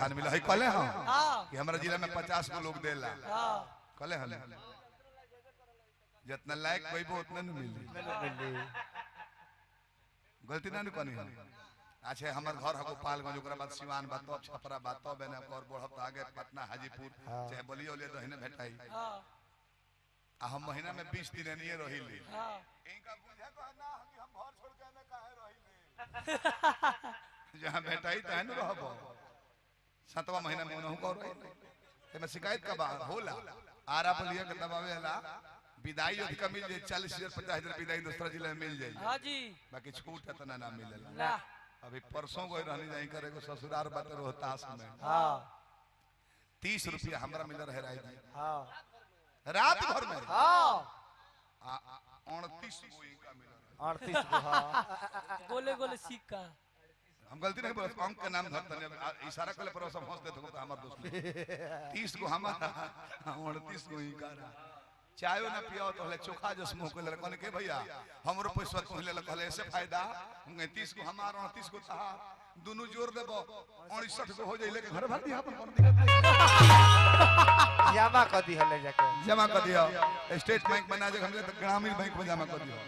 स्थान मिला है कहले हम कि हमारा जिला में 50 को लोग देला कहले हम जितना लायक कोई भी उतना नहीं मिली गलती ना नहीं कनी हम अच्छा हमार घर है गोपालगंज ओकरा बाद सिवान बात तो छपरा बात तो बने और बढ़त आगे पटना हाजीपुर चाहे बलिया ले दहिने भेटाई आ हम महीना में 20 दिन नहीं रहिली इनका बुझे को ना कि हम घर छोड़ के ना काहे रहिली जहां भेटाई तहन रहबो 7वां महीना में उनहु को रहिली ते में शिकायत का बात होला आरा बलिया के दबावे हला विदाई अधिक मिल जाए 40,000 50,000 विदाई दूसरा जिला में मिल जाए हां जी बाकी छूट है तो ना मिलेला ना अभी परसों गए रहनी जाई करे को ससुराल बात रोहतास में हां 30 रुपया हमरा मिल रहे राय जी हां रात भर में हां 29 को इनका मिला 38 को हां गोले गोले सिक्का हम गलती नहीं बोल अंक के नाम धरते इशारा करे पर सब हंस देते तो हमार दोस्त 30 को हमारा 29 को इनका चाय ना पियो तो हले चोखा जस मुंह को ले कहले के भैया हमरो पैसा तो ले कहले ऐसे फायदा हम 30 को हमार 29 को तहा दोनों जोड़ देबो 69 को हो जाइले के घर भर दिया अपन कर दिया जमा कर दी हले जाके जमा कर दियो स्टेट बैंक बना जे हमले तो ग्रामीण बैंक में जमा कर दियो